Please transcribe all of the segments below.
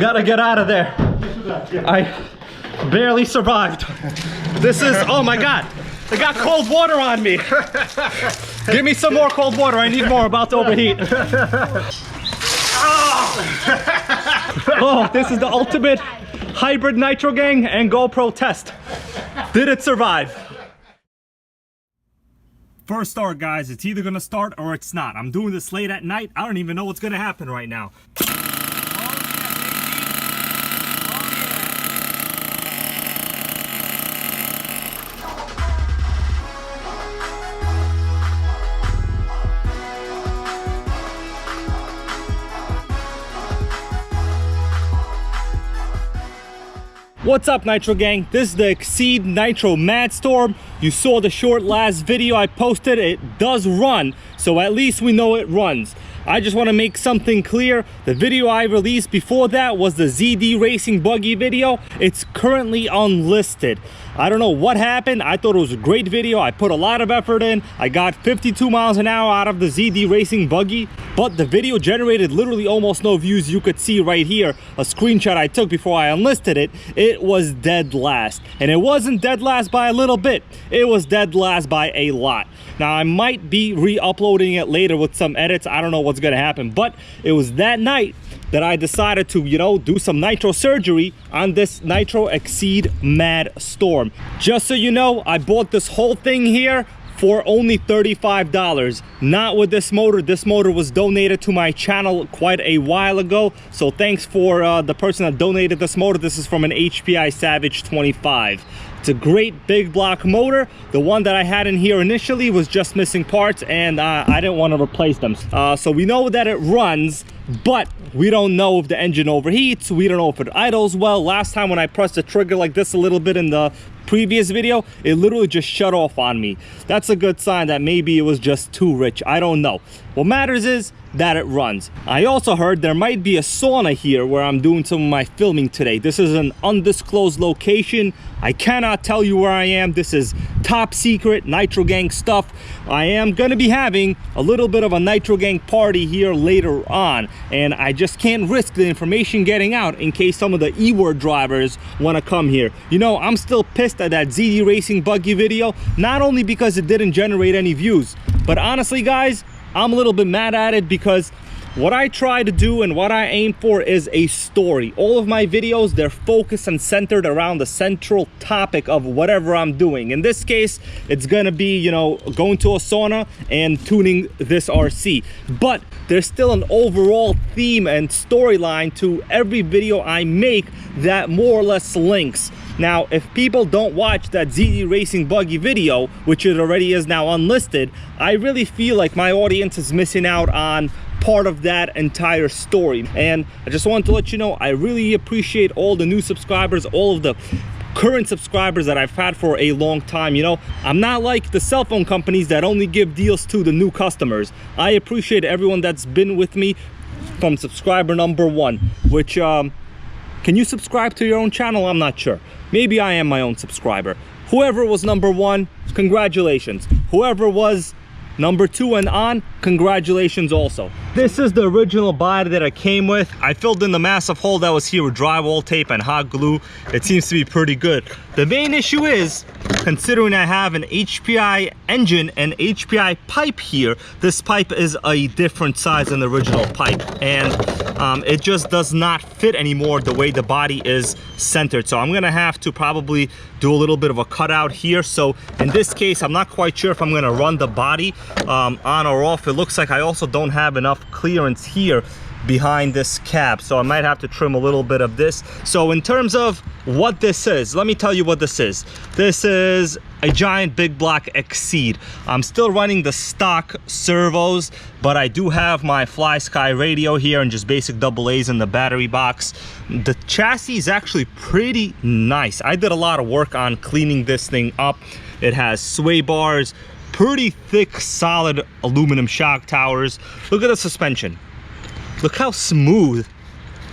Gotta get out of there. I barely survived. This is, oh my God. I got cold water on me. Give me some more cold water. I need more. I'm about to overheat. Oh, this is the ultimate hybrid Nitrogang and GoPro test. Did it survive? First start, guys. It's either gonna start or it's not. I'm doing this late at night. I don't even know what's gonna happen right now. What's up, Nitro Gang? This is the Exceed Nitro Mad Storm. You saw the short last video I posted. It does run, so at least we know it runs. I just want to make something clear. The video I released before that was the ZD Racing Buggy video. It's currently unlisted. I don't know what happened. I thought it was a great video. I put a lot of effort in. I got 52 miles an hour out of the ZD Racing Buggy, but the video generated literally almost no views. You could see right here a screenshot I took before I unlisted it. It was dead last, and it wasn't dead last by a little bit. It was dead last by a lot. Now, I might be re-uploading it later with some edits. I don't know what's gonna happen, but it was that night that I decided to, you know, do some nitro surgery on this Nitro Exceed Mad Storm. Just so you know, I bought this whole thing here for only $35, not with this motor. This motor was donated to my channel quite a while ago, so thanks for the person that donated this motor. This is from an HPI Savage 25. It's a great big block motor. The one that I had in here initially was just missing parts, and I didn't want to replace them. So we know that it runs, but we don't know if the engine overheats. We don't know if it idles well. Last time when I pressed the trigger like this a little bit in the previous video, it literally just shut off on me. That's a good sign that maybe it was just too rich. I don't know. What matters is that it runs. I also heard there might be a sauna here where I'm doing some of my filming today. This is an undisclosed location. I cannot tell you where I am. This is top secret Nitro Gang stuff. I am gonna be having a little bit of a Nitro Gang party here later on, and I just can't risk the information getting out in case some of the E-word drivers want to come here. You know, I'm still pissed at that ZD Racing Buggy video, not only because it didn't generate any views, but honestly, guys, I'm a little bit mad at it because what I try to do and what I aim for is a story. All of my videos, they're focused and centered around the central topic of whatever I'm doing. In this case, it's gonna be, you know, going to a sauna and tuning this RC. But there's still an overall theme and storyline to every video I make that more or less links. Now, if people don't watch that ZD Racing Buggy video, which it already is now unlisted, I really feel like my audience is missing out on part of that entire story. And I just wanted to let you know, I really appreciate all the new subscribers, all of the current subscribers that I've had for a long time. You know, I'm not like the cell phone companies that only give deals to the new customers. I appreciate everyone that's been with me from subscriber number 1, which can you subscribe to your own channel? I'm not sure. Maybe I am my own subscriber. Whoever was number 1, congratulations. Whoever was number 2 and on, congratulations also. This is the original body that I came with. I filled in the massive hole that was here with drywall tape and hot glue. It seems to be pretty good. The main issue is, considering I have an HPI engine and HPI pipe here, this pipe is a different size than the original pipe, and it just does not fit anymore the way the body is centered. So I'm gonna have to probably do a little bit of a cutout here. So in this case, I'm not quite sure if I'm gonna run the body on or off. It looks like I also don't have enough clearance here behind this cab, so I might have to trim a little bit of this. So in terms of what this is, let me tell you what this is. This is a giant big block Exceed. I'm still running the stock servos, but I do have my Fly Sky radio here and just basic AA's in the battery box. The chassis is actually pretty nice. I did a lot of work on cleaning this thing up. It has sway bars, pretty thick solid aluminum shock towers. Look at the suspension. Look how smooth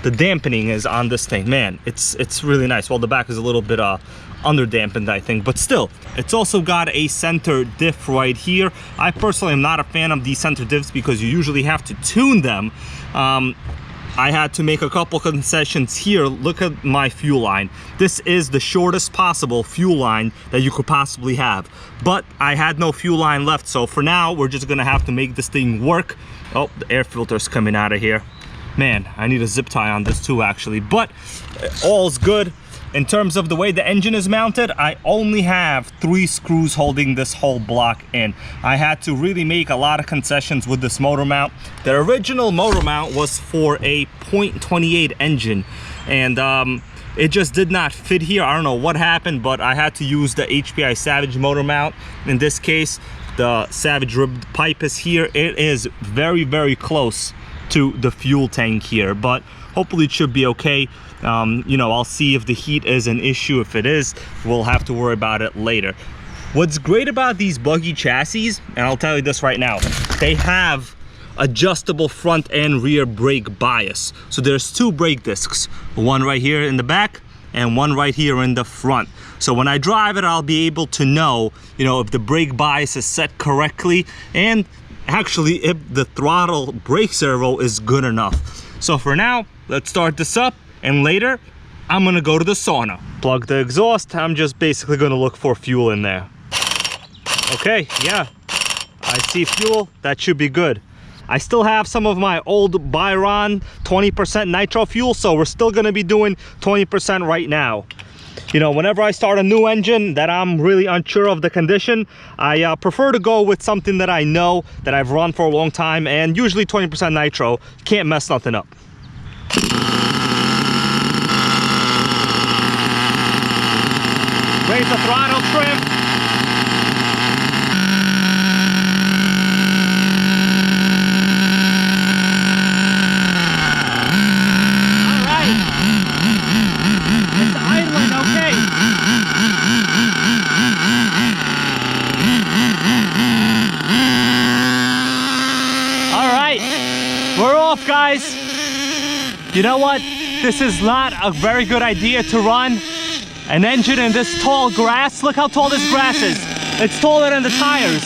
the dampening is on this thing. Man, it's really nice. Well, the back is a little bit under dampened, I think, but still, it's also got a center diff right here. I personally am not a fan of these center diffs because you usually have to tune them. I had to make a couple concessions here. Look at my fuel line. This is the shortest possible fuel line that you could possibly have. But I had no fuel line left, so for now, we're just gonna have to make this thing work. Oh, the air filter's coming out of here. Man, I need a zip tie on this too, actually. But all's good. In terms of the way the engine is mounted, I only have 3 screws holding this whole block in. I had to really make a lot of concessions with this motor mount. The original motor mount was for a .28 engine, and it just did not fit here. I don't know what happened, but I had to use the HPI Savage motor mount. In this case, the Savage ribbed pipe is here. It is very, very close to the fuel tank here, but hopefully it should be okay. You know, I'll see if the heat is an issue. If it is, we'll have to worry about it later. What's great about these buggy chassis, and I'll tell you this right now, they have adjustable front and rear brake bias. So there's 2 brake discs, one right here in the back and one right here in the front. So when I drive it, I'll be able to know, you know, if the brake bias is set correctly, and actually if the throttle brake servo is good enough. So for now, let's start this up, and later I'm gonna go to the sauna. Plug the exhaust. I'm just basically gonna look for fuel in there. Okay, yeah, I see fuel. That should be good. I still have some of my old Byron 20% nitro fuel, so we're still gonna be doing 20% right now. You know, whenever I start a new engine that I'm really unsure of the condition, I prefer to go with something that I know, that I've run for a long time, and usually 20% nitro. You can't mess nothing up. Raise the throttle trim. All right. It's idling, okay. All right, we're off, guys. You know what? This is not a very good idea to run an engine in this tall grass. Look how tall this grass is. It's taller than the tires.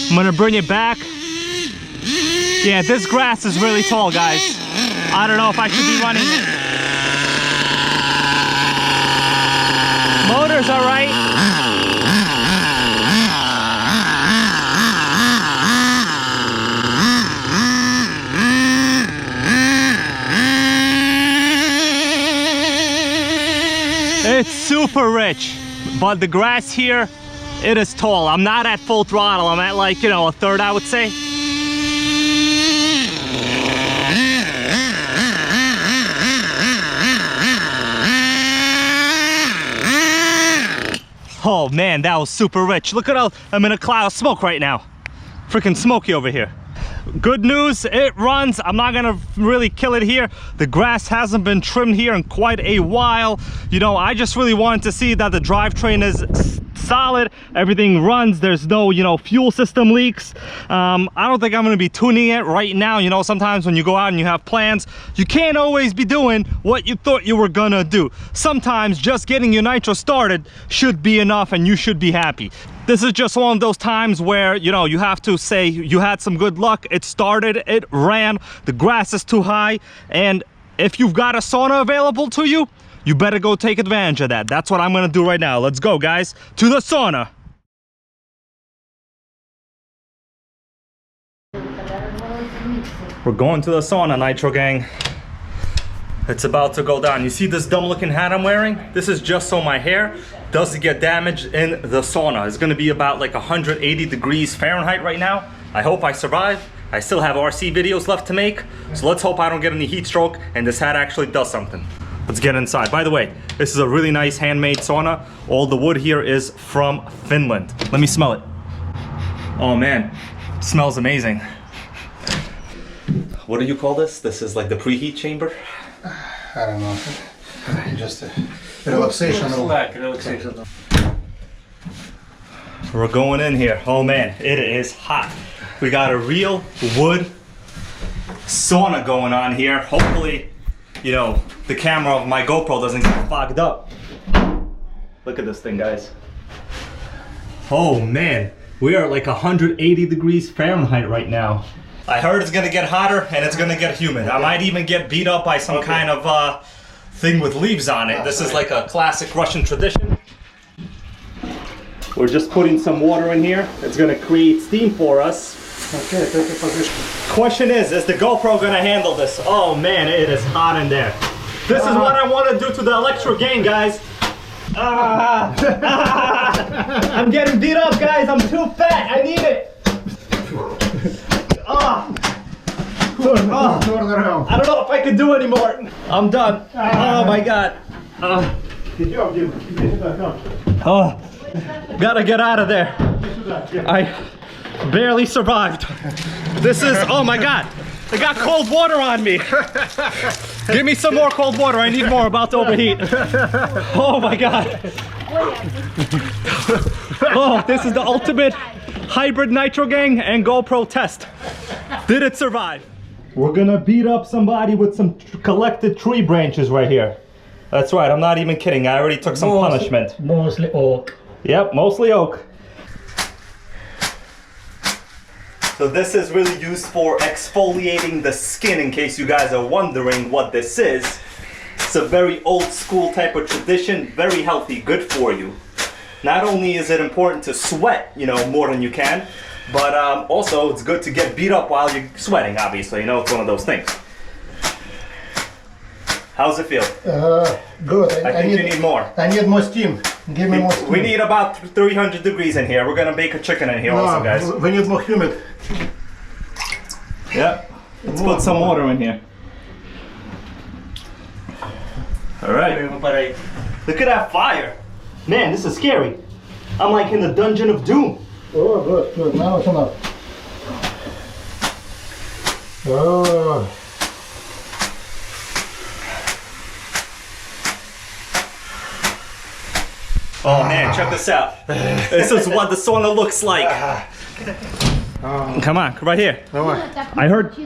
I'm gonna bring it back. Yeah, this grass is really tall, guys. I don't know if I should be running it. Motor's all right. It's super rich, but the grass here, it is tall. I'm not at full throttle. I'm at, like, you know, a third, I would say. Oh man, that was super rich. Look at how I'm in a cloud of smoke right now. Freaking smoky over here. Good news, it runs. I'm not gonna really kill it here. The grass hasn't been trimmed here in quite a while. You know, I just really wanted to see that the drivetrain is solid, everything runs, there's no, you know, fuel system leaks. I don't think I'm gonna be tuning it right now. You know, sometimes when you go out and you have plans, you can't always be doing what you thought you were gonna do. Sometimes just getting your nitro started should be enough and you should be happy. This is just one of those times where, you know, you have to say you had some good luck. It started, it ran, the grass is too high, and if you've got a sauna available to you, you better go take advantage of that. That's what I'm gonna do right now. Let's go, guys, to the sauna. We're going to the sauna, Nitro Gang. It's about to go down. You see this dumb looking hat I'm wearing? This is just so my hair doesn't get damaged in the sauna. It's gonna be about like 180 degrees Fahrenheit right now. I hope I survive. I still have RC videos left to make, so let's hope I don't get any heat stroke and this hat actually does something. Let's get inside. By the way, this is a really nice handmade sauna. All the wood here is from Finland. Let me smell it. Oh man, it smells amazing. What do you call this? This is like the preheat chamber? I don't know. Just a relaxation room. We're going in here. Oh man, it is hot. We got a real wood sauna going on here. Hopefully, you know, the camera of my GoPro doesn't get fogged up. Look at this thing, guys. Oh man, we are like 180 degrees Fahrenheit right now. I heard it's gonna get hotter and it's gonna get humid. I might even get beat up by some kind of thing with leaves on it. This is like a classic Russian tradition. We're just putting some water in here. It's gonna create steam for us. Okay, take a position. Question is the GoPro gonna handle this? Oh man, it is hot in there. This is what I want to do to the Nitrogang, guys. I'm getting beat up, guys. I'm too fat. I need it. Turn around. I don't know if I can do anymore. I'm done. Oh my god. Good job, Jim. Oh, gotta get out of there. I barely survived. This is, oh my god. I got cold water on me. Give me some more cold water. I need more. About to overheat. Oh my god. Oh, this is the ultimate hybrid Nitrogang and GoPro test. Did it survive? We're gonna beat up somebody with some collected tree branches right here. That's right, I'm not even kidding. I already took some punishment. Mostly oak. Yep, mostly oak. So this is really used for exfoliating the skin, in case you guys are wondering what this is. It's a very old school type of tradition, very healthy, good for you. Not only is it important to sweat, you know, more than you can, but also it's good to get beat up while you're sweating, obviously. You know, it's one of those things. How's it feel? Good. I think you need more. I need more steam. Give me more steam. We need about 300 degrees in here. We're gonna bake a chicken in here also, guys. We need more humid. Yep. Let's put some water in here. All right. Look at that fire. Man, this is scary. I'm like in the dungeon of doom. Oh, good, good. Now it's enough. Oh. Oh man, check this out. This is what the sauna looks like. Come on, right here. I heard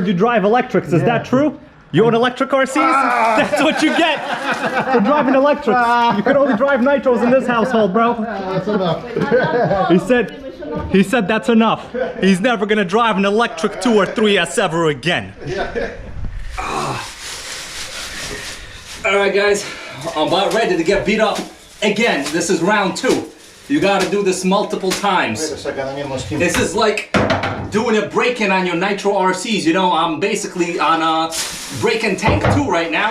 you drive electrics. Is that true? You own electric RCs? That's what you get for driving electrics. You can only drive nitros in this household, bro. That's enough. He said that's enough. He's never gonna drive an electric 2 or 3S ever again. All right, guys, I'm about ready to get beat up again. This is round 2. You gotta do this multiple times. Wait a second, I need more steam. This is like doing a break-in on your Nitro RCs. You know, I'm basically on a break-in tank 2 right now.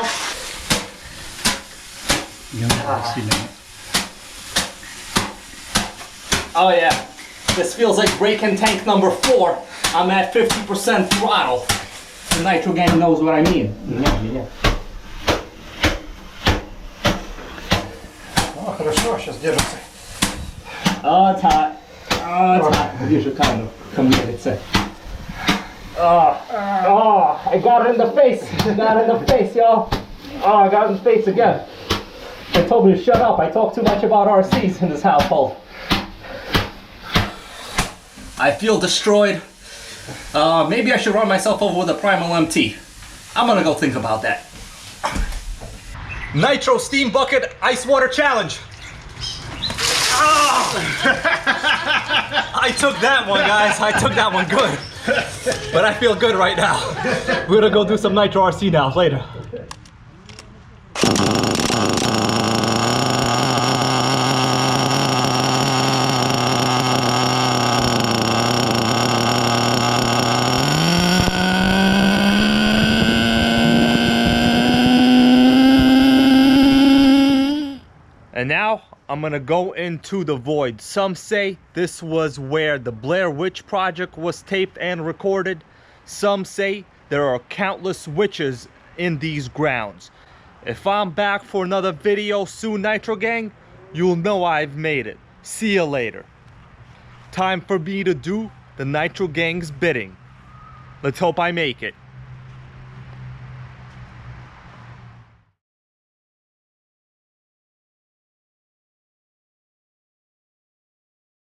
Oh yeah, this feels like break-in tank number 4. I'm at 50% throttle. The Nitrogang knows what I mean. Yeah. Oh, хорошо, сейчас держится. Oh, it's hot. Oh, it's hot. You should kind of come here, it's it. Oh, I got it in the face. I got it in the face, y'all. Oh, I got it in the face again. They told me to shut up. I talk too much about RCs in this household. I feel destroyed. Maybe I should run myself over with a Primal MT. I'm gonna go think about that. Nitro Steam Bucket Ice Water Challenge. I took that one, guys. I took that one good. But I feel good right now. We're gonna go do some Nitro RC now, later. And now I'm gonna go into the void. Some say this was where the Blair Witch Project was taped and recorded. Some say there are countless witches in these grounds. If I'm back for another video soon, Nitrogang, you'll know I've made it. See you later. Time for me to do the Nitrogang's bidding. Let's hope I make it.